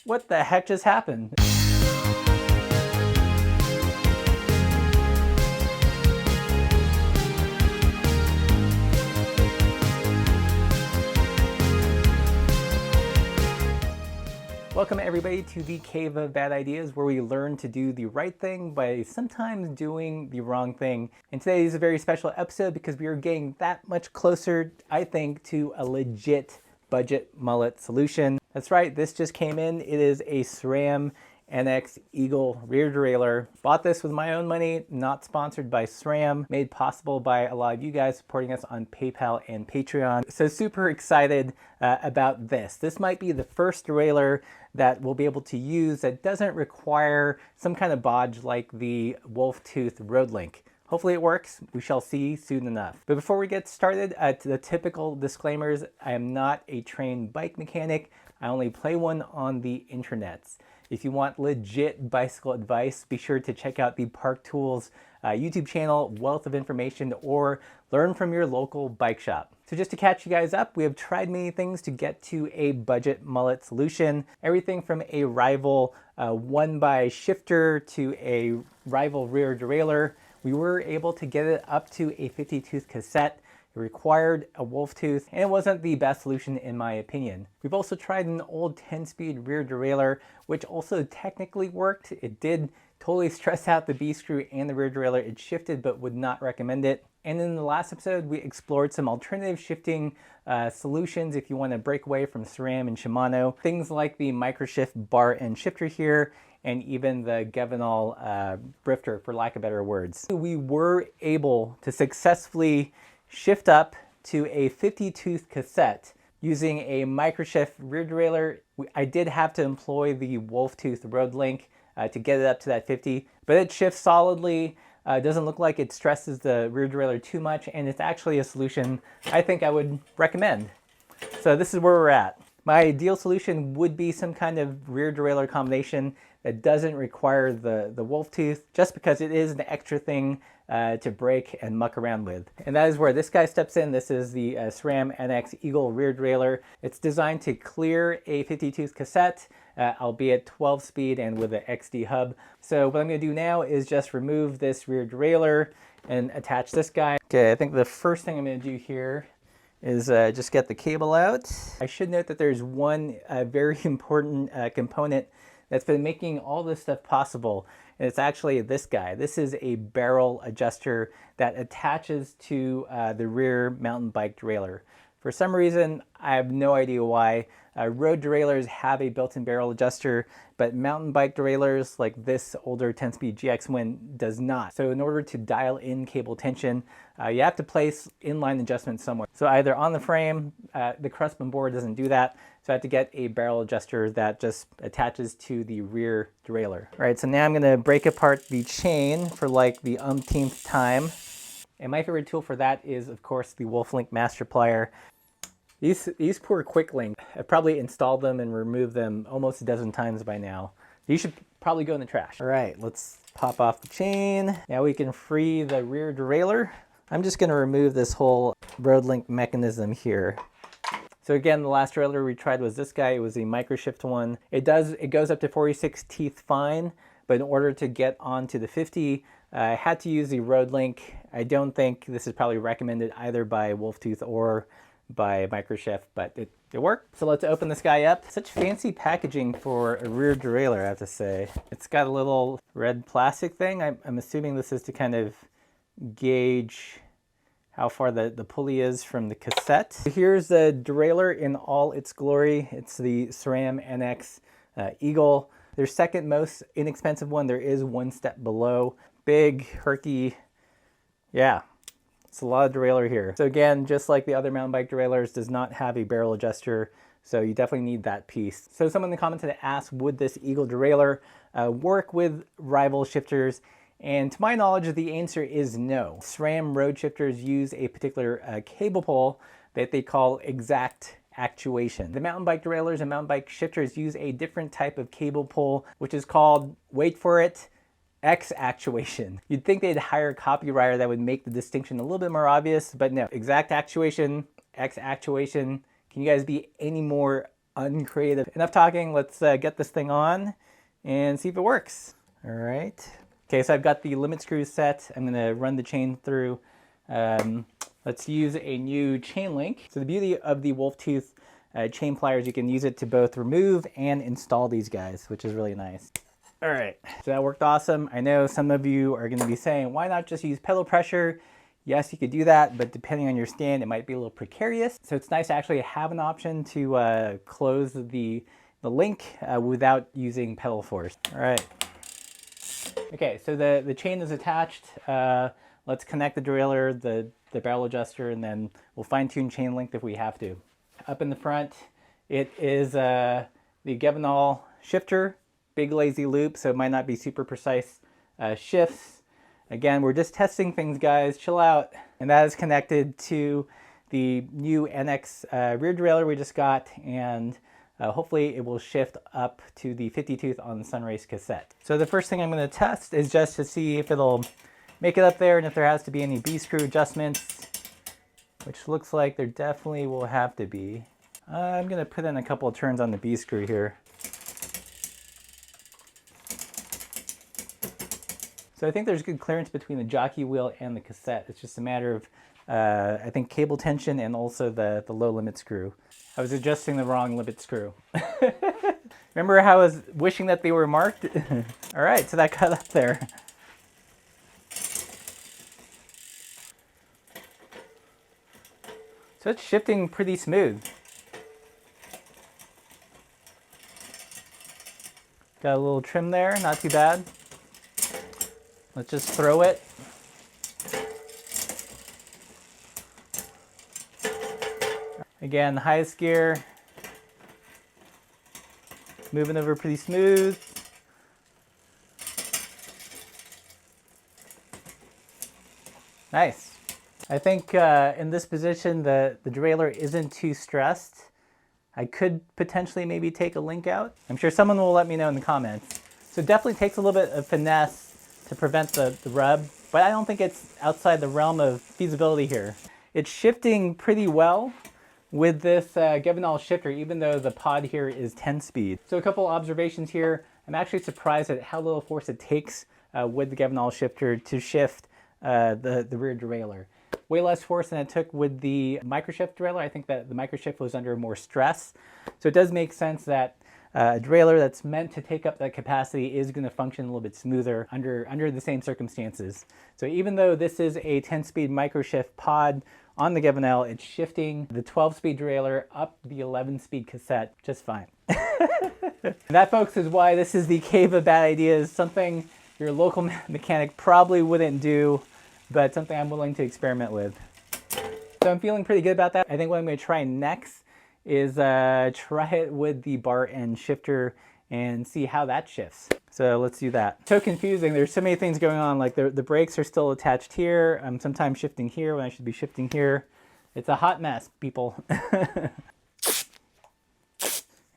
What the heck just happened? Welcome everybody to the Cave of Bad Ideas, where we learn to do the right thing by sometimes doing the wrong thing. And today is a very special episode because we are getting that much closer, I think, to a legit budget mullet solution. That's right, this just came in. It is a SRAM NX Eagle rear derailleur. Bought this with my own money, not sponsored by SRAM, made possible by a lot of you guys supporting us on PayPal and Patreon. So super excited about this. This might be the first derailleur that we'll be able to use that doesn't require some kind of bodge like the Wolf Tooth Road Link. Hopefully it works. We shall see soon enough. But before we get started, to the typical disclaimers, I am not a trained bike mechanic. I only play one on the internets. If you want legit bicycle advice, be sure to check out the Park Tools YouTube channel, wealth of information, or learn from your local bike shop. So just to catch you guys up, we have tried many things to get to a budget mullet solution. Everything from a rival 1x shifter to a rival rear derailleur. We were able to get it up to a 50-tooth cassette. It required a wolf tooth, and it wasn't the best solution in my opinion. We've also tried an old 10-speed rear derailleur, which also technically worked. It did totally stress out the B-screw and the rear derailleur. It shifted, but would not recommend it. And in the last episode, we explored some alternative shifting solutions if you want to break away from SRAM and Shimano. Things like the microshift bar and shifter here, and even the Gevenalle drifter, for lack of better words. We were able to successfully shift up to a 50-tooth cassette using a microshift rear derailleur. I did have to employ the Wolf Tooth Road Link to get it up to that 50, but it shifts solidly. Doesn't look like it stresses the rear derailleur too much, and it's actually a solution I think I would recommend. So this is where we're at. My ideal solution would be some kind of rear derailleur combination that doesn't require the wolf tooth, just because it is an extra thing to break and muck around with. And that is where this guy steps in. This is the SRAM NX Eagle rear derailleur. It's designed to clear a 50-tooth cassette, albeit 12-speed and with an XD hub. So what I'm going to do now is just remove this rear derailleur and attach this guy. Okay, I think the first thing I'm going to do here is just get the cable out. I should note that there's one very important component that's been making all this stuff possible, and it's actually this guy. This is a barrel adjuster that attaches to the rear mountain bike derailleur. For some reason, I have no idea why, road derailleurs have a built-in barrel adjuster, but mountain bike derailleurs like this older 10-speed GX Win does not. So in order to dial in cable tension, you have to place inline adjustments somewhere. So either on the frame, the Craftsman board doesn't do that, so I have to get a barrel adjuster that just attaches to the rear derailleur. All right, so now I'm gonna break apart the chain for like the umpteenth time. And my favorite tool for that is, of course, the Wolf Link Master Plier. These poor Quick Link, I've probably installed them and removed them almost a dozen times by now. These should probably go in the trash. All right, let's pop off the chain. Now we can free the rear derailleur. I'm just gonna remove this whole Road Link mechanism here. So again, the last derailleur we tried was this guy. It was the microshift one. It goes up to 46 teeth fine, but in order to get onto the 50, I had to use the Road Link. I don't think this is probably recommended either by Wolf Tooth or by microshift, but it worked. So let's open this guy up. Such fancy packaging for a rear derailleur, I have to say. It's got a little red plastic thing. I'm assuming this is to kind of gauge how far the pulley is from the cassette. Here's the derailleur in all its glory. It's the SRAM NX Eagle. Their second most inexpensive one. There is one step below. Big, herky, yeah. It's a lot of derailleur here. So again, just like the other mountain bike derailleurs, does not have a barrel adjuster, so you definitely need that piece. So someone in the comments had asked, would this Eagle derailleur work with rival shifters? And to my knowledge, the answer is no. SRAM road shifters use a particular cable pull that they call exact actuation. The mountain bike derailleurs and mountain bike shifters use a different type of cable pull, which is called, wait for it, X actuation. You'd think they'd hire a copywriter that would make the distinction a little bit more obvious, but no. Exact actuation, X actuation. Can you guys be any more uncreative. Enough talking, let's get this thing on and see if it works. All right. Okay, so I've got the limit screws set. I'm gonna run the chain through. Let's use a new chain link. So the beauty of the wolf tooth chain pliers, you can use it to both remove and install these guys, which is really nice. All right, so that worked awesome. I know some of you are gonna be saying, why not just use pedal pressure? Yes, you could do that, but depending on your stand, it might be a little precarious. So it's nice to actually have an option to close the link without using pedal force. All right. Okay, so the chain is attached. Let's connect the derailleur, the barrel adjuster, and then we'll fine tune chain length if we have to. Up in the front, it is the Gevenalle shifter, big lazy loop, so it might not be super precise shifts. Again, we're just testing things, guys, chill out. And that is connected to the new NX Rear Derailleur we just got, and hopefully it will shift up to the 50 tooth on the Sunrace cassette. So the first thing I'm gonna test is just to see if it'll make it up there and if there has to be any B-screw adjustments, which looks like there definitely will have to be. I'm gonna put in a couple of turns on the B-screw here. So I think there's good clearance between the jockey wheel and the cassette. It's just a matter of, I think, cable tension and also the low limit screw. I was adjusting the wrong limit screw. Remember how I was wishing that they were marked? All right, so that got up there. So it's shifting pretty smooth. Got a little trim there, not too bad. Let's just throw it. Again, the highest gear. Moving over pretty smooth. Nice. I think in this position, the derailleur isn't too stressed. I could potentially maybe take a link out. I'm sure someone will let me know in the comments. So it definitely takes a little bit of finesse to prevent the rub, but I don't think it's outside the realm of feasibility here. It's shifting pretty well with this Gevenalle shifter, even though the pod here is 10 speed. So a couple observations here. I'm actually surprised at how little force it takes with the Gevenalle shifter to shift the rear derailleur. Way less force than it took with the microshift derailleur. I think that the microshift was under more stress. So it does make sense that a derailleur that's meant to take up that capacity is going to function a little bit smoother under the same circumstances. So even though this is a 10-speed microshift pod on the Gevenalle, it's shifting the 12-speed derailleur up the 11-speed cassette just fine. That, folks, is why this is the cave of bad ideas, something your local mechanic probably wouldn't do, but something I'm willing to experiment with. So I'm feeling pretty good about that. I think what I'm going to try next is try it with the bar end shifter and see how that shifts. So let's do that. So confusing, there's so many things going on, like the brakes are still attached here. I'm sometimes shifting here when I should be shifting here. It's a hot mess, people.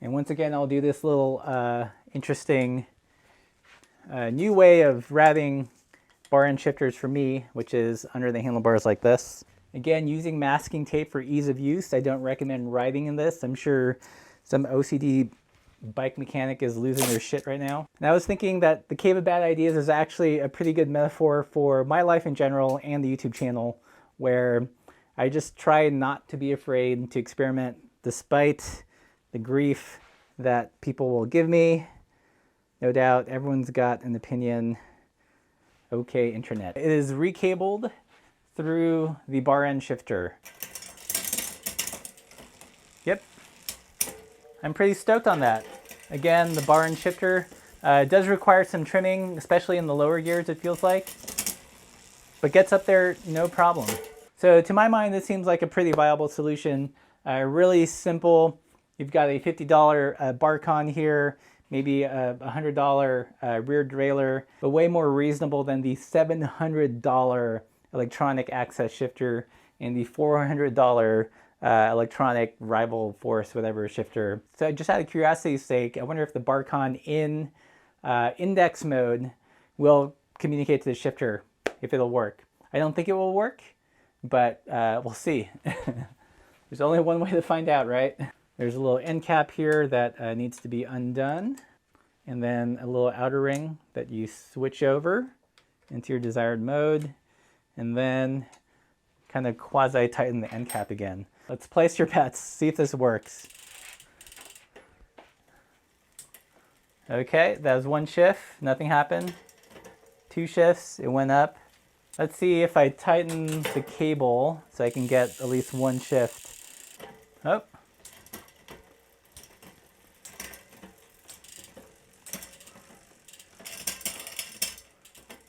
And once again, I'll do this little interesting new way of routing bar end shifters for me, which is under the handlebars like this. Again, using masking tape for ease of use. I don't recommend riding in this. I'm sure some OCD bike mechanic is losing their shit right now. And I was thinking that the Cave of Bad Ideas is actually a pretty good metaphor for my life in general and the YouTube channel, where I just try not to be afraid to experiment despite the grief that people will give me. No doubt, everyone's got an opinion. Okay, internet. It is recabled through the bar end shifter. Yep, I'm pretty stoked on that. Again, the bar end shifter does require some trimming, especially in the lower gears, it feels like, but gets up there no problem. So to my mind, this seems like a pretty viable solution. Really simple. You've got a $50 bar con here, maybe a $100 rear derailleur, but way more reasonable than the $700 electronic access shifter and the $400 electronic rival force whatever shifter. So just out of curiosity's sake, I wonder if the Barcon in index mode will communicate to the shifter, if it'll work. I don't think it will work, but we'll see. There's only one way to find out, right? There's a little end cap here that needs to be undone. And then a little outer ring that you switch over into your desired mode. And then kind of quasi-tighten the end cap again. Let's place your bets, see if this works. Okay, that was one shift, nothing happened. 2 shifts, it went up. Let's see if I tighten the cable so I can get at least 1 shift. Oh.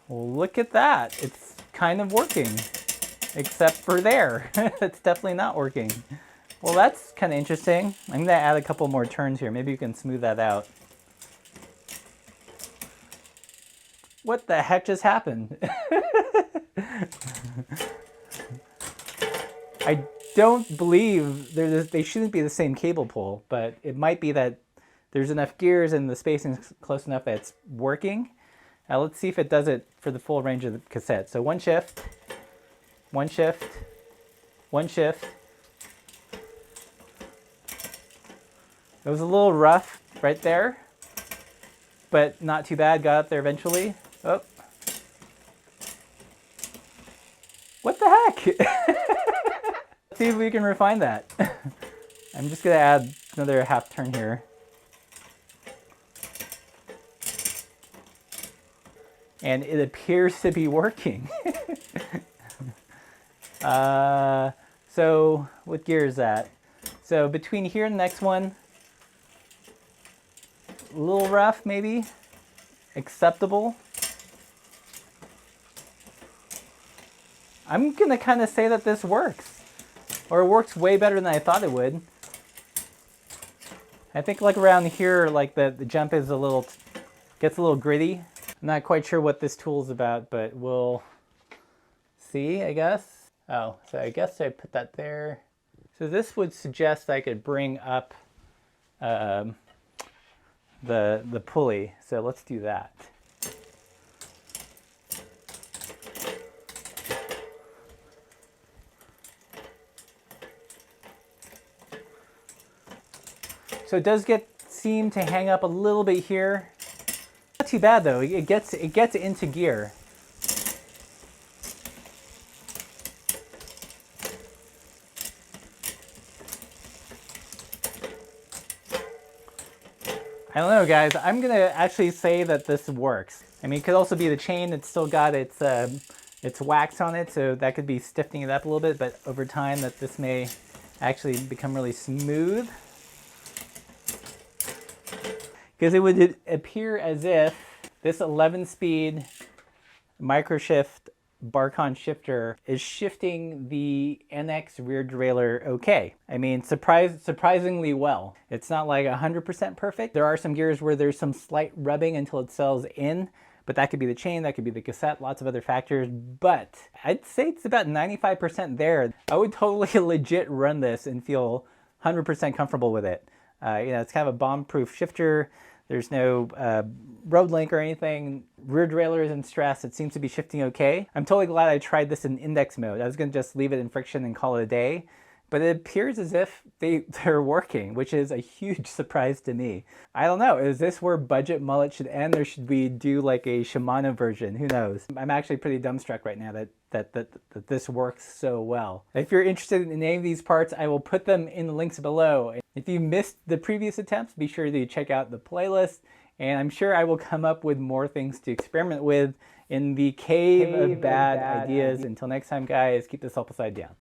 Well, look at that. It's kind of working, except for there. It's definitely not working. Well, that's kind of interesting. I'm gonna add a couple more turns here. Maybe you can smooth that out. What the heck just happened? I don't believe they shouldn't be the same cable pull, but it might be that there's enough gears and the spacing is close enough that it's working. Let's see if it does it for the full range of the cassette. So 1 shift, 1 shift, 1 shift. It was a little rough right there, but not too bad. Got up there eventually. Oh. What the heck? Let's see if we can refine that. I'm just gonna add another half turn here. And it appears to be working. So what gear is that? So between here and the next one, a little rough maybe, acceptable. I'm gonna kind of say that this works, or it works way better than I thought it would. I think like around here, like the jump is gets a little gritty. I'm not quite sure what this tool is about, but we'll see, I guess. Oh, so I guess I put that there. So this would suggest I could bring up the pulley. So let's do that. So it does seem to hang up a little bit here. Not too bad though. It gets into gear. I don't know, guys. I'm gonna actually say that this works. I mean, it could also be the chain. It's still got its wax on it, so that could be stiffening it up a little bit. But over time, this may actually become really smooth. Because it would appear as if this 11-speed microshift Barcon shifter is shifting the NX Rear Derailleur okay. I mean, surprisingly well. It's not like 100% perfect. There are some gears where there's some slight rubbing until it settles in, but that could be the chain, that could be the cassette, lots of other factors, but I'd say it's about 95% there. I would totally legit run this and feel 100% comfortable with it. It's kind of a bomb-proof shifter. There's no road link or anything. Rear derailleur is in stress. It seems to be shifting okay. I'm totally glad I tried this in index mode. I was gonna just leave it in friction and call it a day, but it appears as if they're working, which is a huge surprise to me. I don't know, is this where budget mullet should end, or should we do like a Shimano version? Who knows? I'm actually pretty dumbstruck right now that this works so well. If you're interested in any of these parts, I will put them in the links below. If you missed the previous attempts, be sure to check out the playlist, and I'm sure I will come up with more things to experiment with in the cave of bad ideas. Until next time, guys, keep this up upside down.